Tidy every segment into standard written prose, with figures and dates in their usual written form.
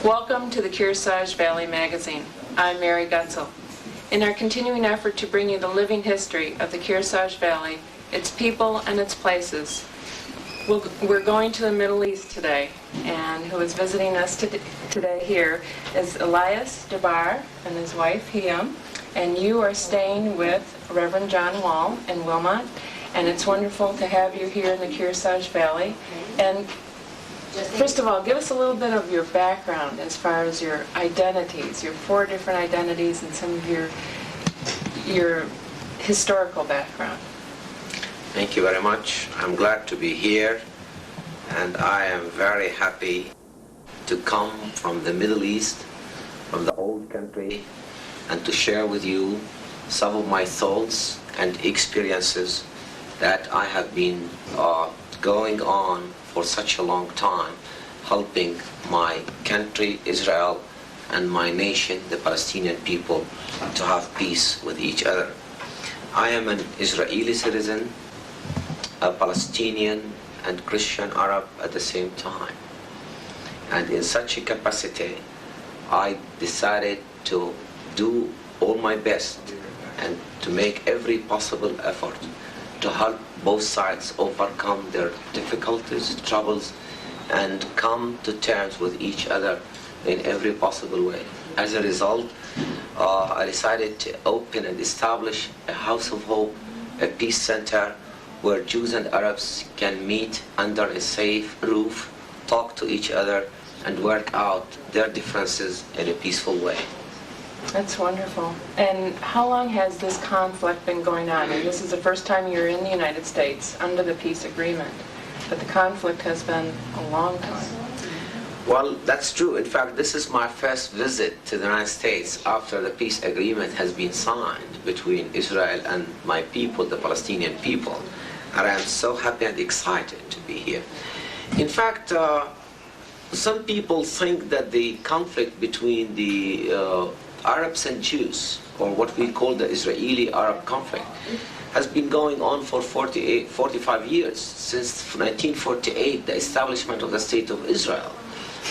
Welcome to the Kearsarge Valley magazine. I'm Mary Gutzel. In our continuing effort to bring you the living history of the Kearsarge Valley, its people and its places, we're going to the Middle East today, and who is visiting us today here is Elias, Jabbour, and his wife, Hiam, and you are staying with Reverend John Wall in Wilmot, and it's wonderful to have you here in the Kearsarge Valley. And first of all, give us a little bit of your background as far as your identities, your 4 different identities, and some of your historical background. Thank you very much. I'm glad to be here, and I am very happy to come from the Middle East, from the old country, and to share with you some of my thoughts and experiences that I have been going on for such a long time, helping my country, Israel, and my nation, the Palestinian people, to have peace with each other. I am an Israeli citizen, a Palestinian and Christian Arab at the same time. And in such a capacity, I decided to do all my best and to make every possible effort to help both sides overcome their difficulties, troubles, and come to terms with each other in every possible way. As a result, I decided to open and establish a House of Hope, a peace center where Jews and Arabs can meet under a safe roof, talk to each other, and work out their differences in a peaceful way. That's wonderful. And how long has this conflict been going on? And this is the first time you're in the United States under the peace agreement, but the conflict has been a long time. Well, that's true. In fact, this is my first visit to the United States after the peace agreement has been signed between Israel and my people, the Palestinian people. And I am so happy and excited to be here. In fact, some people think that the conflict between the Arabs and Jews, or what we call the Israeli-Arab conflict, has been going on for 45 years, since 1948, the establishment of the State of Israel.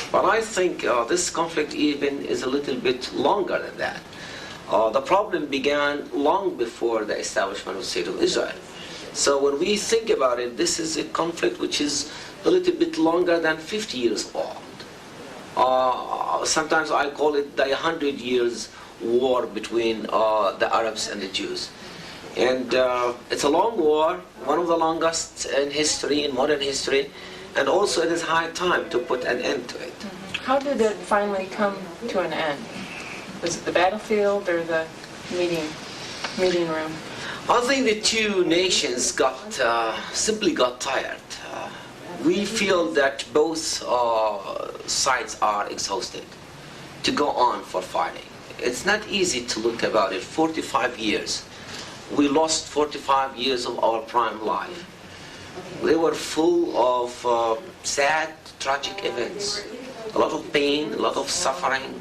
But I think this conflict even is a little bit longer than that. The problem began long before the establishment of the State of Israel. So when we think about it, this is a conflict which is a little bit longer than 50 years old. Sometimes I call it the 100 years war between the Arabs and the Jews. And it's a long war, one of the longest in history, in modern history, and also it is high time to put an end to it. How did it finally come to an end? Was it the battlefield or the meeting room? I think the two nations simply got tired. We feel that both sides are exhausted to go on for fighting. It's not easy to look about it. 45 years. We lost 45 years of our prime life. They were full of sad, tragic events. A lot of pain, a lot of suffering,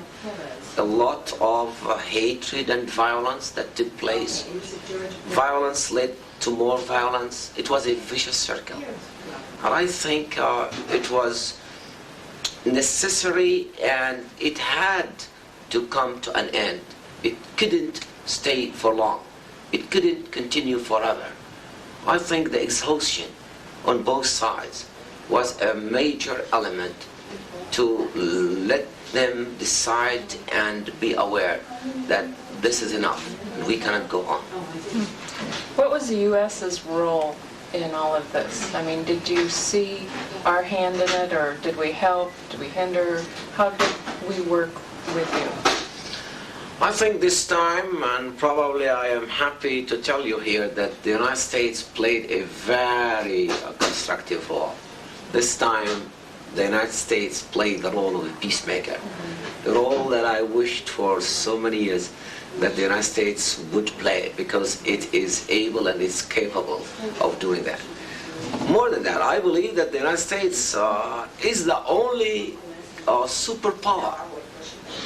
a lot of hatred and violence that took place. Violence led to more violence. It was a vicious circle. And I think it was necessary, and it had to come to an end. It couldn't stay for long. It couldn't continue forever. I think the exhaustion on both sides was a major element to let them decide and be aware that this is enough and we cannot go on. What was the U.S.'s role in all of this? I mean, did you see our hand in it, or did we help? Did we hinder? How did we work with you? I think this time, and probably I am happy to tell you here, that the United States played a very constructive role. This time, the United States played the role of a peacemaker, the role that I wished for so many years that the United States would play, because it is able and is capable of doing that. More than that, I believe that the United States is the only superpower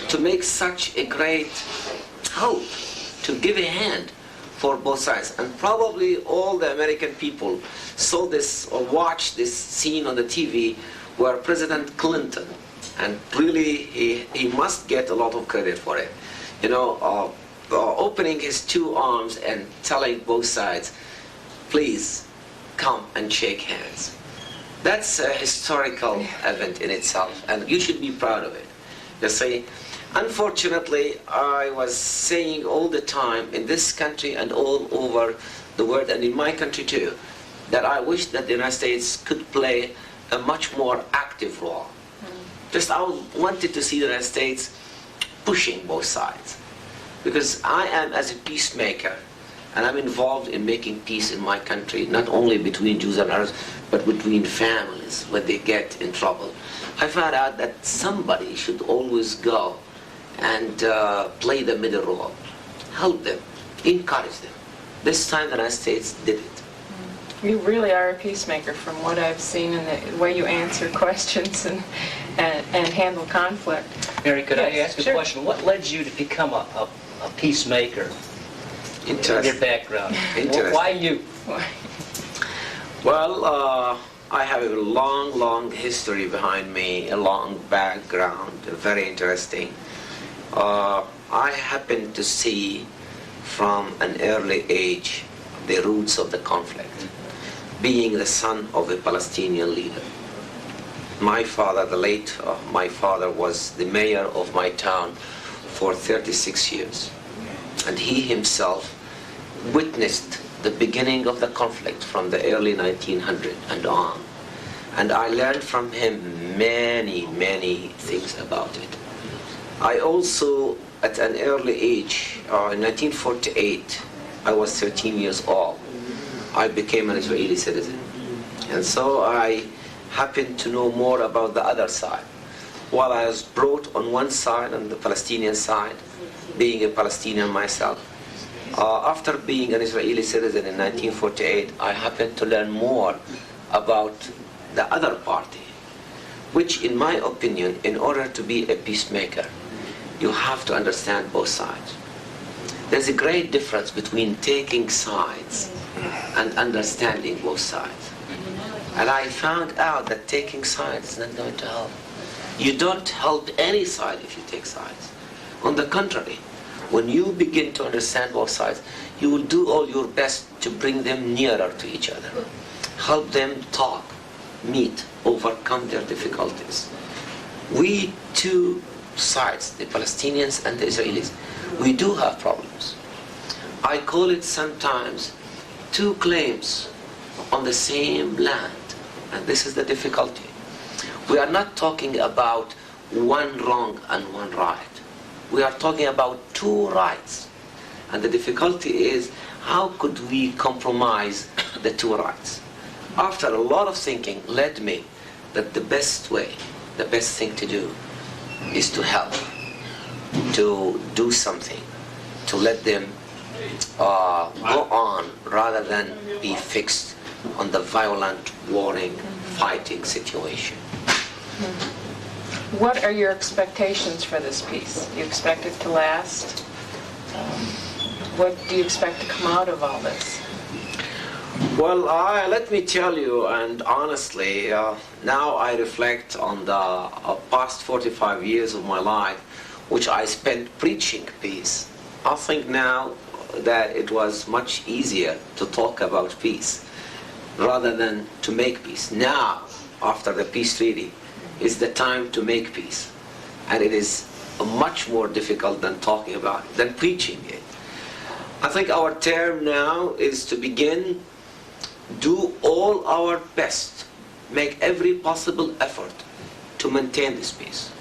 to make such a great hope, to give a hand for both sides. And probably all the American people saw this or watched this scene on the TV where President Clinton and really he must get a lot of credit for it. You know, opening his two arms and telling both sides, please come and shake hands. That's a historical event in itself, and you should be proud of it. You see, unfortunately, I was saying all the time in this country and all over the world, and in my country too, that I wish that the United States could play a much more active role. Just I wanted to see the United States pushing both sides. Because I am as a peacemaker, and I'm involved in making peace in my country, not only between Jews and Arabs, but between families when they get in trouble. I found out that somebody should always go and play the middle role, help them, encourage them. This time the United States did it. You really are a peacemaker from what I've seen in the way you answer questions and handle conflict. Mary, could I Yes, ask a sure. question? What led you to become a peacemaker? Interesting. Your background. Interesting. Why you? Well, I have a long history behind me, a long background, very interesting. I happened to see from an early age the roots of the conflict, being the son of a Palestinian leader. My father, the late my father, was the mayor of my town for 36 years. And he himself witnessed the beginning of the conflict from the early 1900s and on. And I learned from him many things about it. I also, at an early age, in 1948, I was 13 years old. I became an Israeli citizen. And so I happened to know more about the other side. While I was brought on one side, on the Palestinian side, being a Palestinian myself, after being an Israeli citizen in 1948, I happened to learn more about the other party, which in my opinion, in order to be a peacemaker, you have to understand both sides. There's a great difference between taking sides and understanding both sides. And I found out that taking sides is not going to help. You don't help any side if you take sides. On the contrary, when you begin to understand both sides, you will do all your best to bring them nearer to each other. Help them talk, meet, overcome their difficulties. We two sides, the Palestinians and the Israelis, we do have problems. I call it sometimes two claims on the same land, and this is the difficulty. We are not talking about one wrong and one right. We are talking about two rights. And the difficulty is, how could we compromise the two rights? After a lot of thinking led me that the best way, the best thing to do is to help, to do something, to let them go on rather than be fixed on the violent, warring, fighting situation. What are your expectations for this peace? Do you expect it to last? What do you expect to come out of all this? Well, let me tell you, and honestly, now I reflect on the past 45 years of my life, which I spent preaching peace. I think now that it was much easier to talk about peace rather than to make peace. Now, after the peace treaty, is the time to make peace. And it is much more difficult than talking about it, than preaching it. I think our term now is to begin, do all our best, make every possible effort to maintain this peace.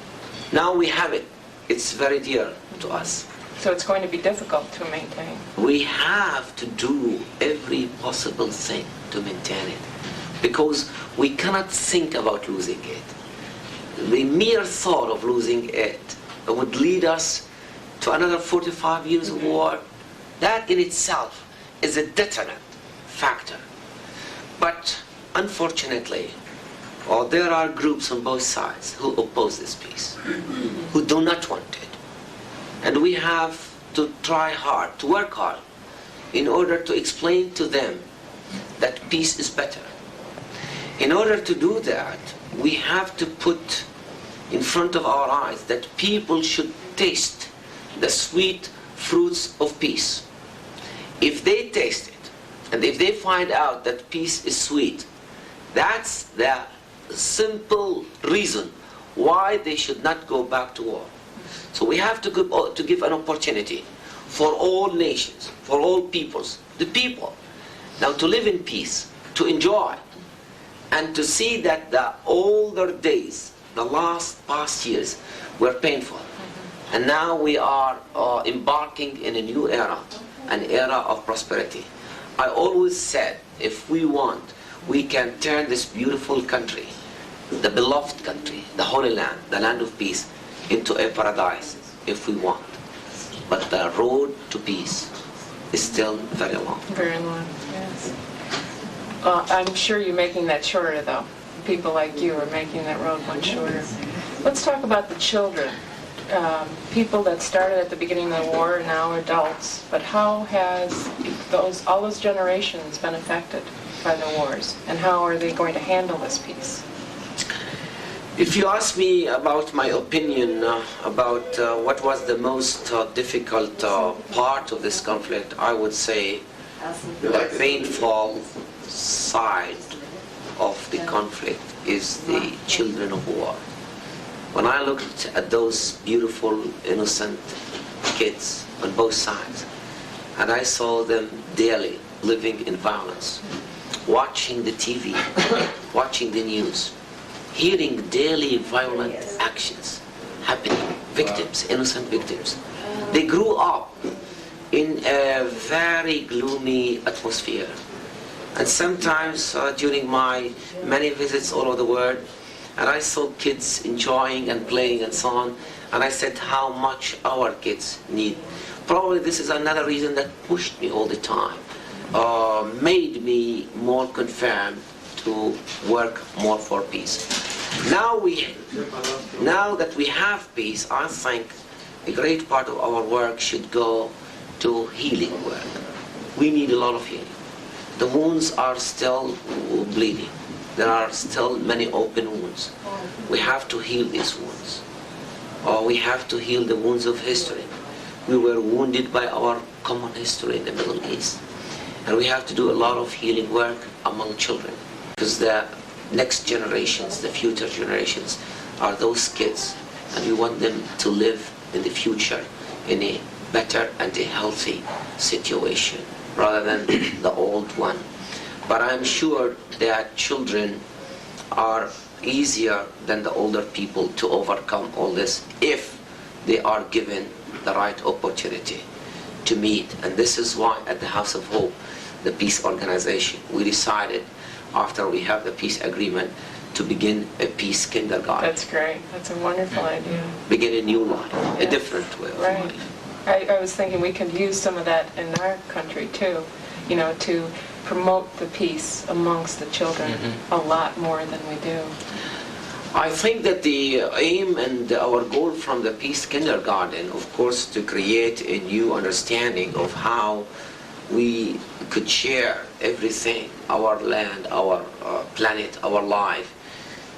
Now we have it. It's very dear to us. So it's going to be difficult to maintain. We have to do every possible thing to maintain it, because we cannot think about losing it. The mere thought of losing it would lead us to another 45 years of war. That in itself is a deterrent factor. But unfortunately, there are groups on both sides who oppose this peace, who do not want it. And we have to try hard, to work hard, in order to explain to them that peace is better. In order to do that, we have to put, in front of our eyes that people should taste the sweet fruits of peace. If they taste it, and if they find out that peace is sweet, that's the simple reason why they should not go back to war. So we have to give an opportunity for all nations, for all peoples, the people, now to live in peace, to enjoy, and to see that the older days, the past years, were painful. And now we are embarking in a new era, an era of prosperity. I always said, if we want, we can turn this beautiful country, the beloved country, the Holy Land, the land of peace, into a paradise, if we want. But the road to peace is still very long. Very long, yes. I'm sure you're making that shorter, though. People like you are making that road much shorter. Let's talk about the children. People that started at the beginning of the war are now adults. But how has all those generations been affected by the wars? And how are they going to handle this peace? If you ask me about my opinion about what was the most difficult part of this conflict, I would say the painful side of the conflict is the children of war. When I looked at those beautiful, innocent kids on both sides, and I saw them daily living in violence, watching the TV, watching the news, hearing daily violent actions happening, victims, innocent victims. They grew up in a very gloomy atmosphere. And sometimes during my many visits all over the world, and I saw kids enjoying and playing and so on, and I said how much our kids need. Probably this is another reason that pushed me all the time, made me more confirmed to work more for peace. Now that we have peace, I think a great part of our work should go to healing work. We need a lot of healing. The wounds are still bleeding. There are still many open wounds. We have to heal these wounds. We have to heal the wounds of history. We were wounded by our common history in the Middle East. And we have to do a lot of healing work among children. Because the next generations, the future generations, are those kids. And we want them to live in the future in a better and a healthy situation, rather than the old one. But I'm sure that children are easier than the older people to overcome all this if they are given the right opportunity to meet. And this is why at the House of Hope, the peace organization, we decided after we have the peace agreement to begin a peace kindergarten. That's great. That's a wonderful idea. Begin a new life, a different way of life. I was thinking we could use some of that in our country too, to promote the peace amongst the children a lot more than we do. I think that the aim and our goal from the peace kindergarten, of course, to create a new understanding of how we could share everything, our land, our planet, our life,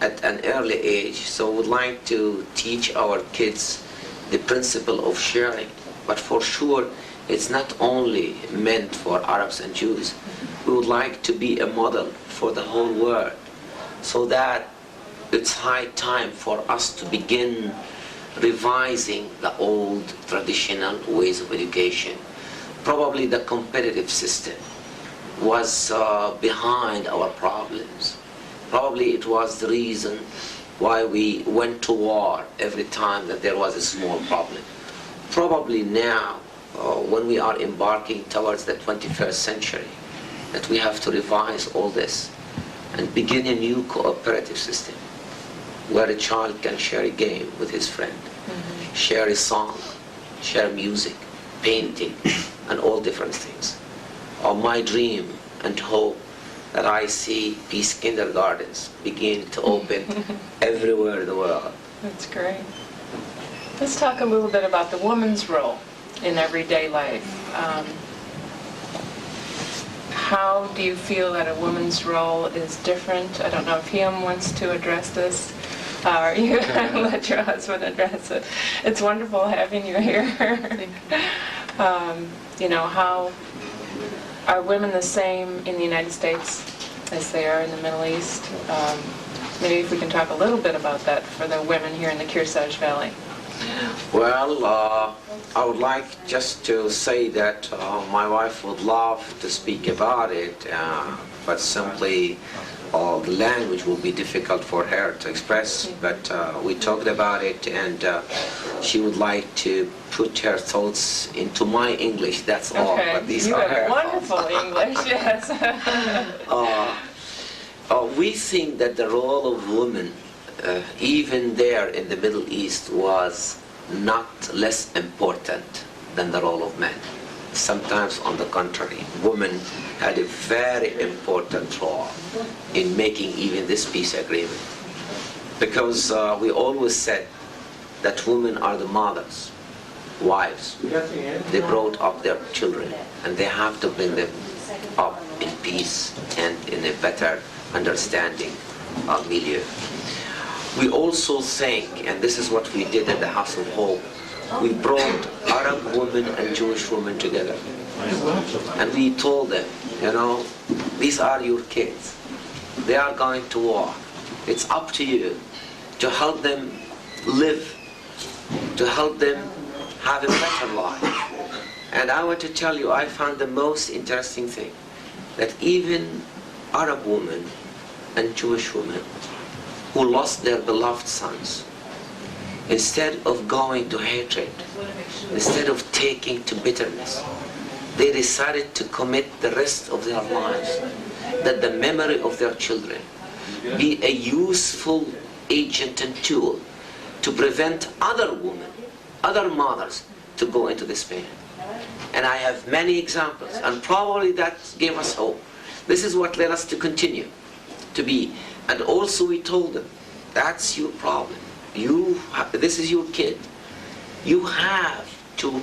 at an early age. So we would like to teach our kids the principle of sharing. But for sure, it's not only meant for Arabs and Jews. We would like to be a model for the whole world, so that it's high time for us to begin revising the old traditional ways of education. Probably the competitive system was behind our problems. Probably it was the reason why we went to war every time that there was a small problem. Probably now, when we are embarking towards the 21st century, that we have to revise all this and begin a new cooperative system where a child can share a game with his friend, share a song, share music, painting, and all different things. My dream and hope that I see peace kindergartens begin to open everywhere in the world. That's great. Let's talk a little bit about the woman's role in everyday life. How do you feel that a woman's role is different? I don't know if Him wants to address this. You let your husband address it. It's wonderful having you here. You know, how are women the same in the United States as they are in the Middle East? Maybe if we can talk a little bit about that for the women here in the Kearsarge Valley. Well, I would like just to say that my wife would love to speak about it, but simply the language will be difficult for her to express. But we talked about it, and she would like to put her thoughts into my English. That's all. Okay, But these you are have her wonderful thoughts. English, yes. We think that the role of women, even there in the Middle East, was not less important than the role of men. Sometimes, on the contrary, women had a very important role in making even this peace agreement. Because we always said that women are the mothers, wives. They brought up their children, and they have to bring them up in peace and in a better understanding of milieu. We also think, and this is what we did at the House of Hope, we brought Arab women and Jewish women together. And we told them, you know, these are your kids. They are going to war. It's up to you to help them live, to help them have a better life. And I want to tell you, I found the most interesting thing, that even Arab women and Jewish women who lost their beloved sons, instead of going to hatred, instead of taking to bitterness, they decided to commit the rest of their lives that the memory of their children be a useful agent and tool to prevent other women, other mothers, to go into this pain. And I have many examples, and probably that gave us hope. This is what led us to continue to be. And also we told them, that's your problem. This is your kid. You have to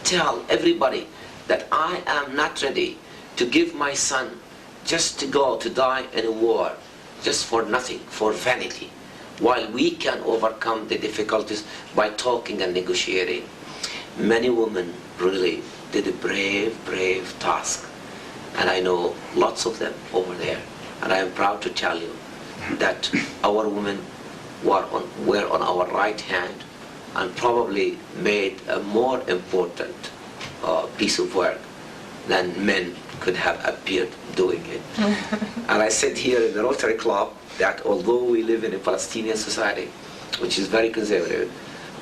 tell everybody that I am not ready to give my son just to go to die in a war, just for nothing, for vanity, while we can overcome the difficulties by talking and negotiating. Many women really did a brave, brave task, and I know lots of them over there, and I am proud to tell you that our women were on our right hand and probably made a more important piece of work than men could have appeared doing it. And I said here in the Rotary Club that although we live in a Palestinian society, which is very conservative,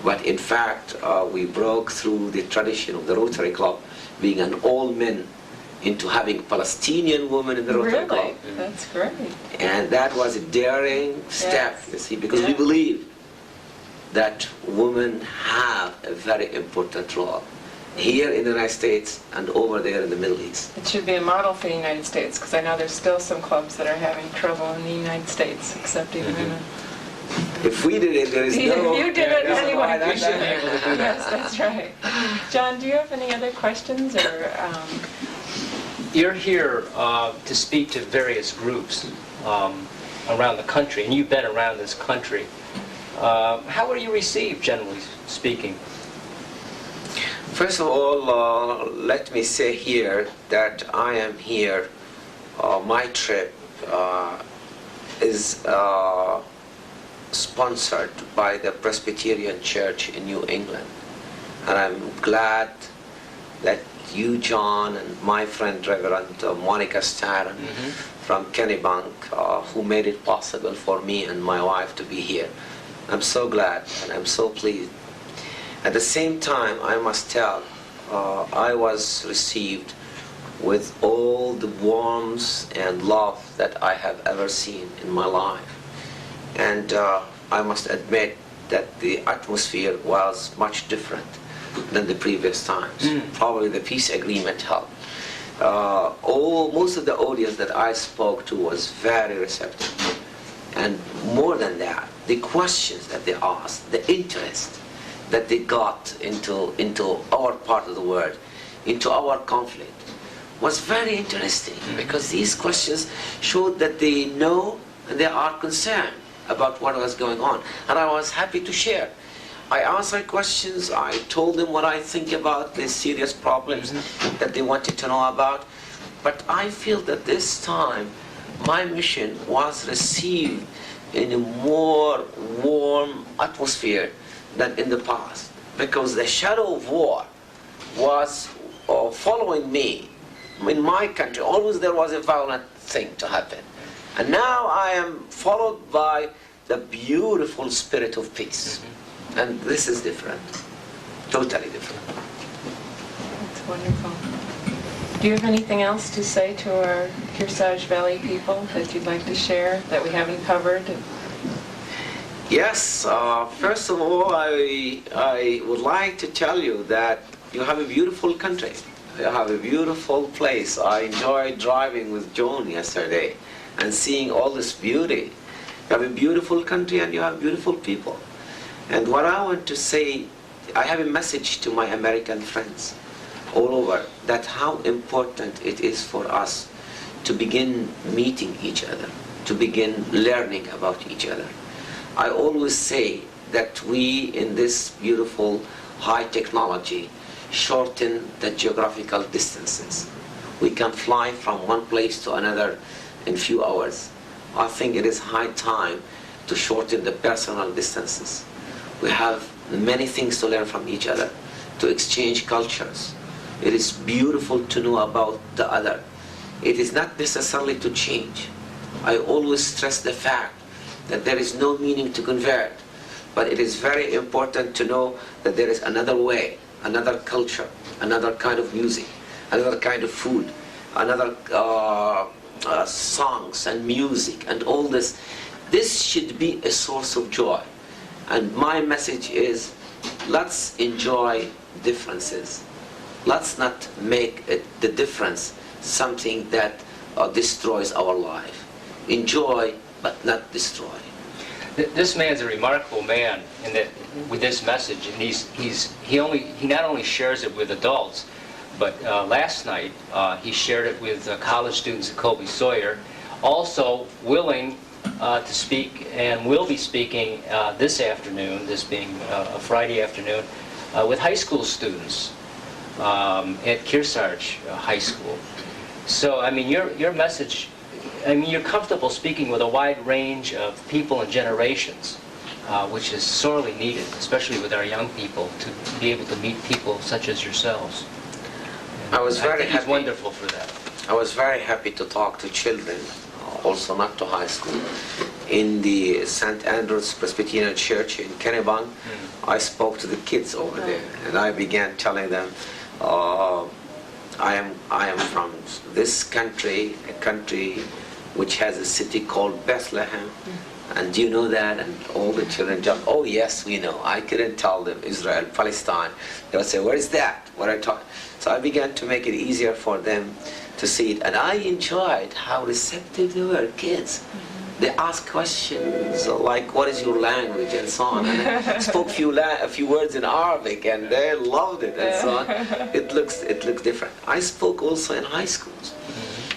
but in fact we broke through the tradition of the Rotary Club being an all men into having Palestinian women in the Rotary Club. Really? That's great. And that was a daring step, you see, because we believe that women have a very important role here in the United States and over there in the Middle East. It should be a model for the United States, because I know there's still some clubs that are having trouble in the United States accepting women. If we did it, there is no... You did it anyway. We should be able to do that. Yes, that's right. John, do you have any other questions? Or You're here to speak to various groups around the country, and you've been around this country. How are you received, generally speaking? First of all, let me say here that I am here. My trip is sponsored by the Presbyterian Church in New England. And I'm glad that you, John, and my friend Reverend Monica Staron from Kennebunk, who made it possible for me and my wife to be here. I'm so glad and I'm so pleased. At the same time, I must tell, I was received with all the warmth and love that I have ever seen in my life. And I must admit that the atmosphere was much different than the previous times. Probably the peace agreement helped. Most of the audience that I spoke to was very receptive. And more than that, the questions that they asked, the interest that they got into our part of the world, into our conflict, was very interesting, because these questions showed that they know and they are concerned about what was going on. And I was happy to share. I answered questions, I told them what I think about the serious problems that they wanted to know about. But I feel that this time my mission was received in a more warm atmosphere than in the past, because the shadow of war was following me. In my country, always there was a violent thing to happen. And now I am followed by the beautiful spirit of peace. And this is different, totally different. That's wonderful. Do you have anything else to say to our Kearsarge Valley people that you'd like to share that we haven't covered? Yes, first of all, I would like to tell you that you have a beautiful country. You have a beautiful place. I enjoyed driving with Joan yesterday and seeing all this beauty. You have a beautiful country and you have beautiful people. And what I want to say, I have a message to my American friends all over, that how important it is for us to begin meeting each other, to begin learning about each other. I always say that we, in this beautiful high technology, shorten the geographical distances. We can fly from one place to another in few hours. I think it is high time to shorten the personal distances. We have many things to learn from each other, to exchange cultures. It is beautiful to know about the other. It is not necessarily to change. I always stress the fact that there is no meaning to convert, but it is very important to know that there is another way, another culture, another kind of music, another kind of food, another songs and music and all this. This should be a source of joy. And my message is, let's enjoy differences. Let's not make the difference something that destroys our life. Enjoy, but not destroy. This man's a remarkable man in that, with this message, and he not only shares it with adults, but last night he shared it with college students at Colby Sawyer, also willing to speak, and will be speaking this afternoon, this being a Friday afternoon, with high school students at Kearsarge High School. So, I mean, your message, I mean, you're comfortable speaking with a wide range of people and generations, which is sorely needed, especially with our young people, to be able to meet people such as yourselves. I was very happy. He's wonderful for that. I was very happy to talk to children, also not to high school, in the St. Andrew's Presbyterian Church in Kennebunk. I spoke to the kids over there, and I began telling them, I am from this country, a country which has a city called Bethlehem. And do you know that? And all the children jumped, oh yes, we know. I couldn't tell them Israel, Palestine. They would say, where is that? What I taught. So I began to make it easier for them to see it. And I enjoyed how receptive they were, kids. They asked questions like, what is your language, and so on. And I spoke a few words in Arabic, and they loved it, and so on. It looks different. I spoke also in high schools.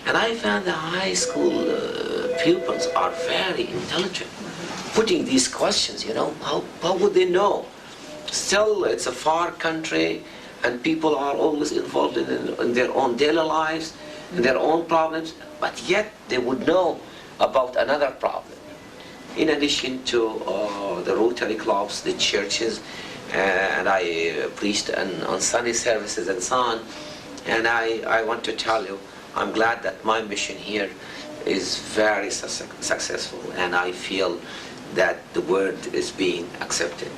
And I found the high school pupils are very intelligent. Putting these questions, you know, how would they know? Still, it's a far country, and people are always involved in their own daily lives, in their own problems, but yet they would know about another problem. In addition to the Rotary clubs, the churches, and I preached on Sunday services and so on, and I want to tell you, I'm glad that my mission here is very successful, and I feel that the word is being accepted.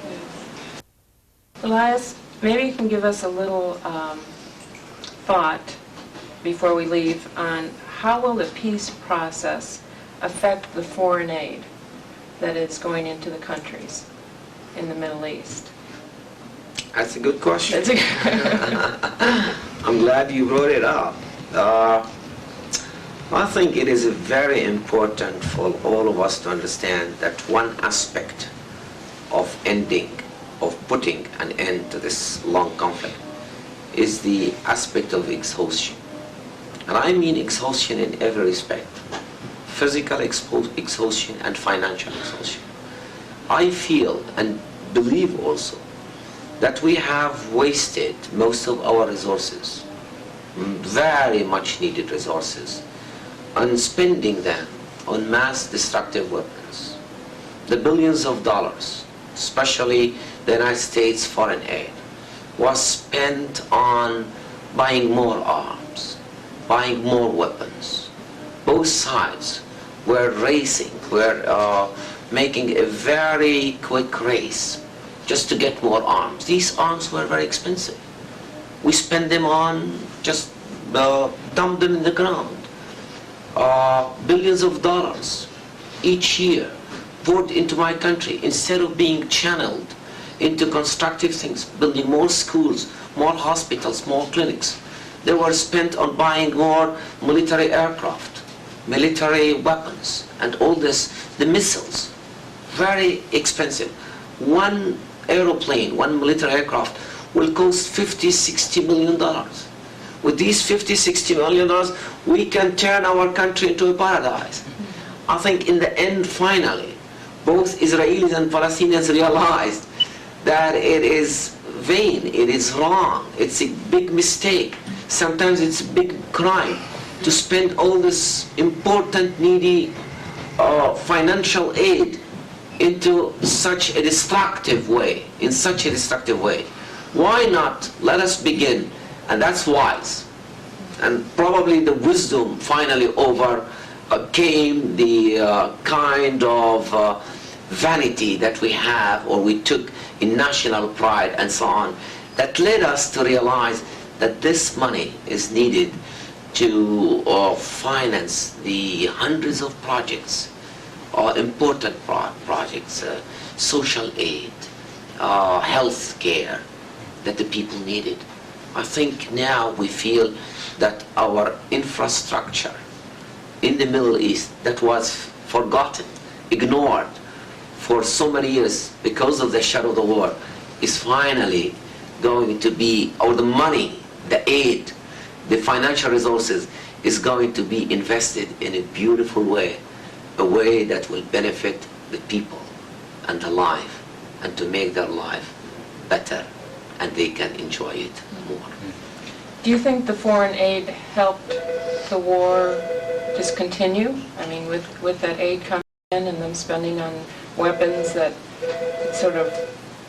Elias, maybe you can give us a little thought before we leave on how will the peace process affect the foreign aid that is going into the countries in the Middle East? That's a good question. I'm glad you brought it up. I think it is very important for all of us to understand that one aspect of putting an end to this long conflict is the aspect of exhaustion. And I mean exhaustion in every respect. physical exhaustion and financial exhaustion. I feel and believe also that we have wasted most of our resources, very much needed resources, on spending them on mass destructive weapons. The billions of dollars, especially the United States foreign aid, was spent on buying more arms, buying more weapons. Both sides were racing, were making a very quick race just to get more arms. These arms were very expensive. We spend them on just dump them in the ground. Billions of dollars each year poured into my country instead of being channeled into constructive things, building more schools, more hospitals, more clinics. They were spent on buying more military aircraft, military weapons, and all this, the missiles, very expensive. One aeroplane, one military aircraft will cost $50-60 million. With these $50-60 million, we can turn our country into a paradise. I think in the end, finally, both Israelis and Palestinians realized that it is vain, it is wrong, it's a big mistake. Sometimes it's a big crime to spend all this important, needy financial aid into such a destructive way, in such a destructive way. Why not let us begin? And that's wise. And probably the wisdom finally overcame the kind of vanity that we have or we took in national pride and so on, that led us to realize that this money is needed to finance the hundreds of projects, important projects, social aid, health care that the people needed. I think now we feel that our infrastructure in the Middle East that was forgotten, ignored for so many years because of the shadow of the war is finally going to be, or the money, the aid, the financial resources is going to be invested in a beautiful way, a way that will benefit the people and the life, and to make their life better, and they can enjoy it more. Do you think the foreign aid helped the war just continue? I mean, with that aid coming in and them spending on weapons, that it sort of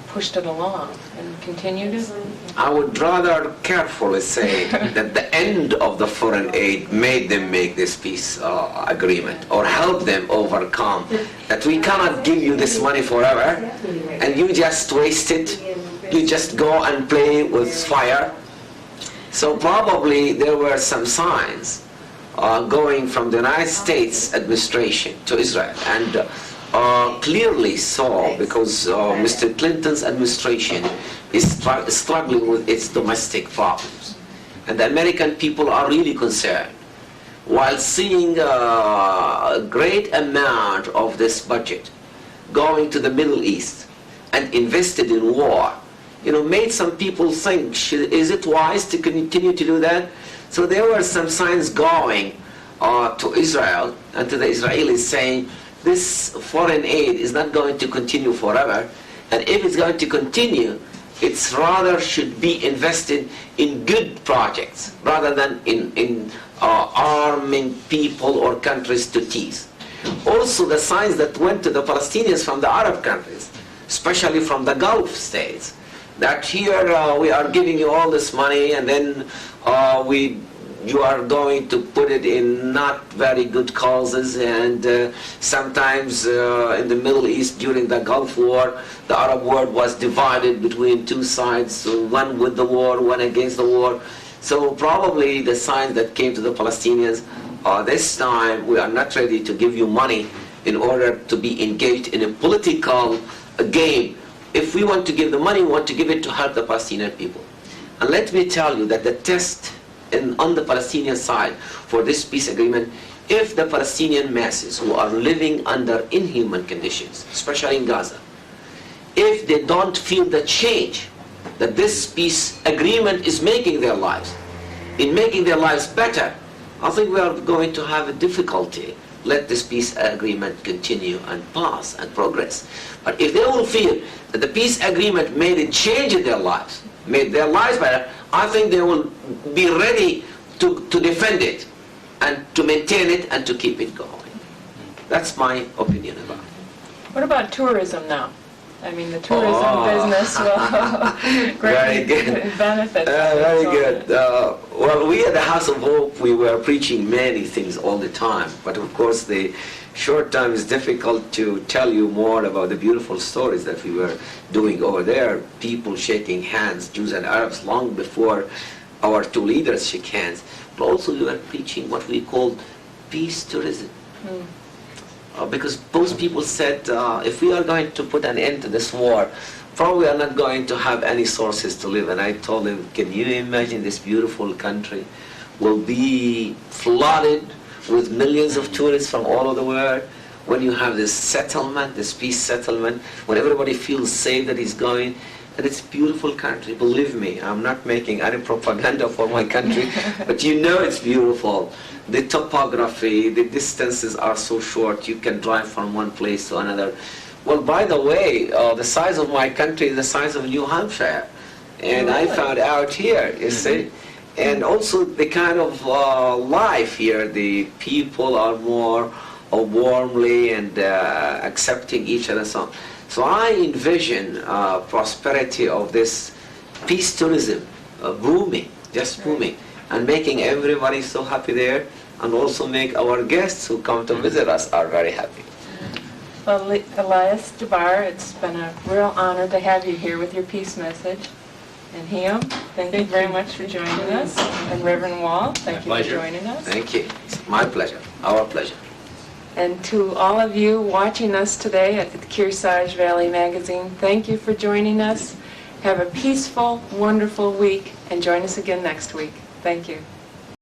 pushed it along and continued it? I would rather carefully say that the end of the foreign aid made them make this peace agreement, or help them overcome that we cannot give you this money forever and you just waste it, you just go and play with fire. So probably there were some signs going from the United States administration to Israel, and clearly saw, because Mr. Clinton's administration is struggling with its domestic problems. And the American people are really concerned. While seeing a great amount of this budget going to the Middle East and invested in war, made some people think, is it wise to continue to do that? So there were some signs going to Israel and to the Israelis saying, this foreign aid is not going to continue forever, and if it's going to continue, it's rather should be invested in good projects rather than in arming people or countries to teeth. Also the signs that went to the Palestinians from the Arab countries, especially from the Gulf states, that here we are giving you all this money, and then you are going to put it in not very good causes, and sometimes in the Middle East during the Gulf War, the Arab world was divided between two sides, one with the war, one against the war. So probably the sign that came to the Palestinians, this time we are not ready to give you money in order to be engaged in a political game. If we want to give the money, we want to give it to help the Palestinian people. And let me tell you that the test on the Palestinian side for this peace agreement, if the Palestinian masses who are living under inhuman conditions, especially in Gaza, if they don't feel the change that this peace agreement is making their lives, in making their lives better, I think we are going to have a difficulty let this peace agreement continue and pass and progress. But if they will feel that the peace agreement made a change in their lives, made their lives better, I think they will be ready to defend it and to maintain it and to keep it going. That's my opinion about it. What about tourism now? I mean, the tourism business will Very greatly good. benefit. Very good. Well, we at the House of Hope, we were preaching many things all the time, but of course the short time is difficult to tell you more about the beautiful stories that we were doing over there. People shaking hands, Jews and Arabs, long before our two leaders shook hands. But also we were preaching what we called peace tourism. Because both people said, if we are going to put an end to this war, probably we are not going to have any sources to live. And I told them, can you imagine this beautiful country will be flooded with millions of tourists from all over the world? When you have this settlement, this peace settlement, when everybody feels safe that he's going, and it's a beautiful country. Believe me, I'm not making any propaganda for my country, but you know it's beautiful. The topography, the distances are so short, you can drive from one place to another. Well, by the way, the size of my country is the size of New Hampshire. And I found out here, you see. And also the kind of life here, the people are more warmly and accepting each other. So I envision prosperity of this peace tourism booming, just booming, and making everybody so happy there, and also make our guests who come to visit us are very happy. Well, Elias, Jabbour, it's been a real honor to have you here with your peace message. And Hiam, thank you very much for joining us. And Reverend Wall, thank you for joining us. Thank you. It's my pleasure, our pleasure. And to all of you watching us today at the Kearsarge Valley Magazine, thank you for joining us. Have a peaceful, wonderful week, and join us again next week. Thank you.